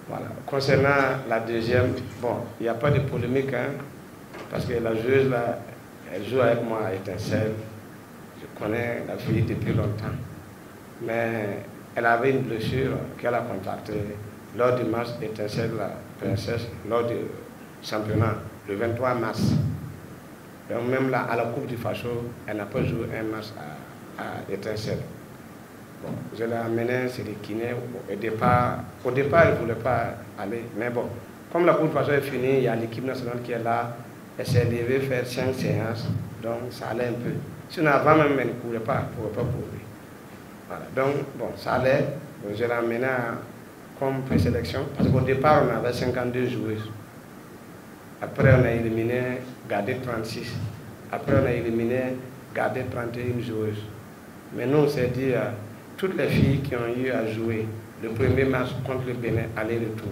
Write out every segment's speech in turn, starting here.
Voilà. Concernant la deuxième, bon, il n'y a pas de polémique, hein, parce que la joueuse, là, elle joue avec moi à Étincelle. Je connais la fille depuis longtemps. Mais elle avait une blessure qu'elle a contractée lors du match Étincelle, la princesse, lors du championnat, le 23 mars. Donc même là, à la Coupe du Facho, elle n'a pas joué un match à Étincelle. Bon, je l'ai amenée sur les kinés. Au départ, elle ne voulait pas aller. Mais bon, comme la Coupe du Facho est finie, il y a l'équipe nationale qui est là. Elle s'est levée faire 5 séances. Donc ça allait un peu. Sinon avant même, elle ne courait pas, elle ne pouvait pas courir. Voilà. Donc, bon, ça allait. Donc, je l'ai amenée comme présélection. Parce qu'au départ, on avait 52 joueuses. Après, on a éliminé Gardé 36. Après, on a éliminé Gardé 31 joueuses. Mais nous, on s'est dit, toutes les filles qui ont eu à jouer le premier match contre le Bénin, aller-retour,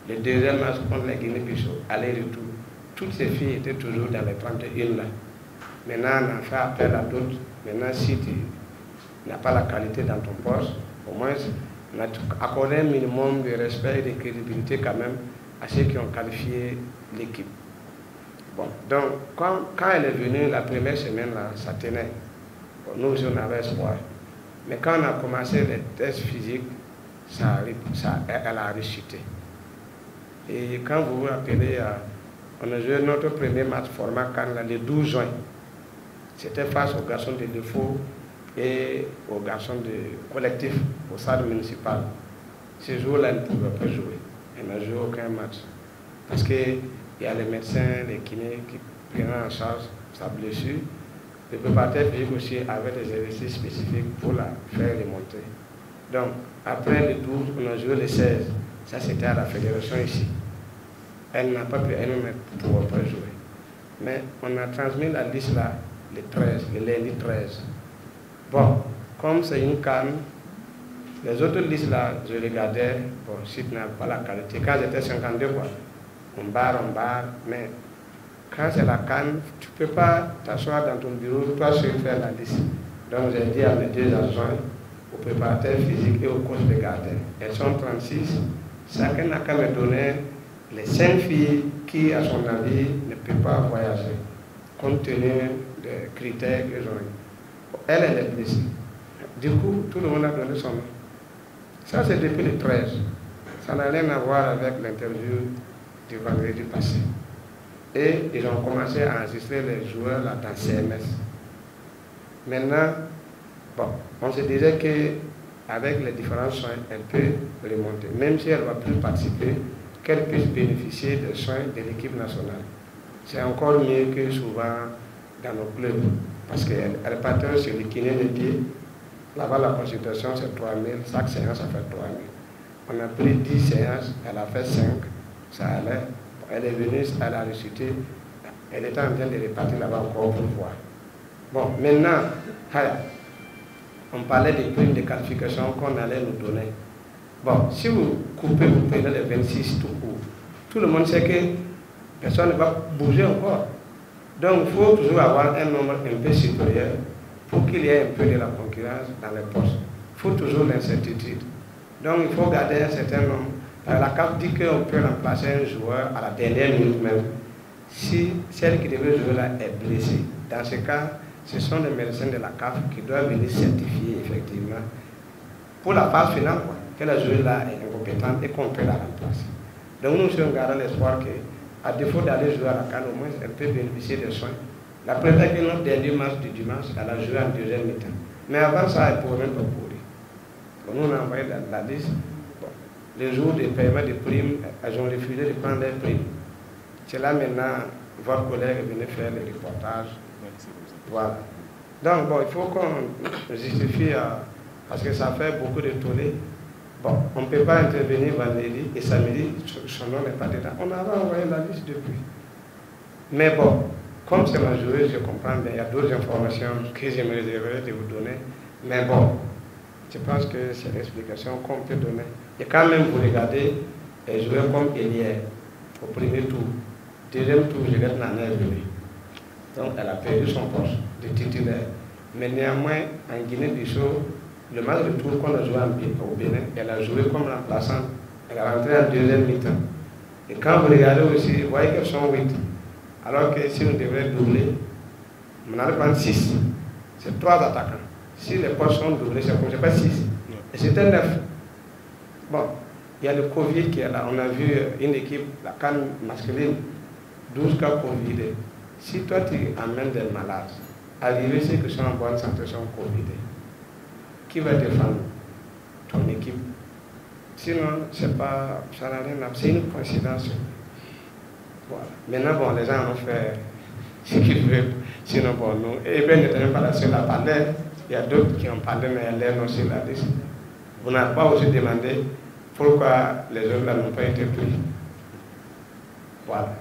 le deuxième match contre la Guinée-Bissau, aller-retour, toutes ces filles étaient toujours dans les 31 là. Maintenant, on a fait appel à d'autres. Maintenant, si tu n'as pas la qualité dans ton poste, au moins, on a accordé un minimum de respect et de crédibilité quand même à ceux qui ont qualifié l'équipe. Bon, donc, quand elle est venue la première semaine, là, ça tenait. Bon, nous aussi, on avait espoir. Mais quand on a commencé les tests physiques, elle a rechuté. Et quand vous vous rappelez, on a joué notre premier match format Cannes le 12 juin. C'était face aux garçons de défaut et aux garçons de collectif au stade municipal. Ce jour-là, elle ne pouvait pas jouer. Elle n'a joué aucun match. Parce qu'il y a les médecins, les kinés qui prenaient en charge sa blessure. Le préparateur physique aussi avait des exercices spécifiques pour la faire remonter. Donc, après le 12, on a joué le 16. Ça, c'était à la fédération ici. Elle n'a pas pu elle-même ne pouvait pas jouer. Mais on a transmis la liste là, le 13, le lundi 13. Bon, comme c'est une canne, les autres listes là, je regardais, bon, si tu n'as pas la qualité, quand j'étais 52, quoi, on barre, mais quand c'est la canne, tu ne peux pas t'asseoir dans ton bureau, toi seul faire la liste. Donc j'ai dit à mes deux adjoints, au préparateur physique et au coach de gardien, elles sont 36, chacun n'a qu'à me donner les 5 filles qui, à son avis, ne peuvent pas voyager, compte tenu des critères qu'ils ont eu. Elle est blessée. Du coup, tout le monde a donné son nom. Ça, c'est depuis le 13. Ça n'a rien à voir avec l'interview du vendredi passé. Et ils ont commencé à enregistrer les joueurs là, dans CMS. Maintenant, bon, on se disait qu'avec les différents soins, elle peut remonter. Même si elle ne va plus participer, qu'elle puisse bénéficier des soins de l'équipe nationale. C'est encore mieux que souvent dans nos clubs. Parce qu'elle partait sur le kiné de pied. Là-bas, la consultation, c'est 3 000. Chaque séance, ça fait 3 000. On a pris 10 séances, elle a fait 5. Ça allait. Elle est venue, elle a rechuté. Elle était en train de repartir là-bas encore pour voir. Bon, maintenant, on parlait des primes de qualification qu'on allait nous donner. Bon, si vous coupez, vous prenez les 26 tout court. Tout le monde sait que personne ne va bouger encore. Donc, il faut toujours avoir un nombre un peu supérieur pour qu'il y ait un peu de la concurrence dans les postes. Il faut toujours l'incertitude. Donc, il faut garder un certain nombre. La CAF dit qu'on peut remplacer un joueur à la dernière minute même si celle qui devait jouer là est blessée. Dans ce cas, ce sont les médecins de la CAF qui doivent venir certifier effectivement pour la phase finale, quoi, que la joueuse là est incompétente et qu'on peut la remplacer. Donc nous sommes gardant l'espoir qu'à défaut d'aller jouer à la CAN, au moins elle peut bénéficier des soins. La première qui est notre dernier match du dimanche, elle a joué en deuxième mi-temps. Mais avant ça, elle ne pouvait même pas courir. Donc nous on a envoyé la liste. Les jours de paiement de primes, elles ont refusé de prendre leurs primes. C'est là maintenant, votre collègue est venu faire les reportages. Voilà. Donc bon, il faut qu'on justifie, parce que ça fait beaucoup de tollé. Bon, on ne peut pas intervenir vendredi et samedi, son nom n'est pas dedans. On avait envoyé la liste depuis. Mais bon, comme c'est ma joueuse, je comprends bien, il y a d'autres informations que je me réserverai de vous donner. Mais bon, je pense que c'est l'explication qu'on peut donner. Et quand même, vous regardez, elle jouait comme Elière au premier tour. Deuxième tour, je vais l'année venue. Donc, elle a perdu son poste de titulaire. Mais néanmoins, en Guinée-Bissau, le match de tour qu'on a joué au Bénin, elle a joué comme remplaçante Elle est rentrée en deuxième mi-temps. Et quand vous regardez aussi, vous voyez qu'elles sont 8. Alors que si on devrait doubler, on allait prendre 6. C'est 3 attaquants. Si les postes sont doublés, c'est pas 6. Et c'était 9. Bon, il y a le Covid qui est là. On a vu une équipe, la CAN masculine, 12 cas Covid. Si toi tu amènes des malades, arriver ceux qui sont en bonne santé sont Covid, qui va défendre ton équipe? Sinon, c'est pas, ça n'a rien à voir. C'est une coïncidence. Voilà. Maintenant, bon, les gens ont fait ce qu'ils veulent. Sinon, bon, nous, et bien, n'était même pas la seule à parler. Il y a d'autres qui ont parlé, mais elle est non sur la liste. Vous n'avez pas aussi demandé pourquoi les autres là n'ont pas été pris. Voilà.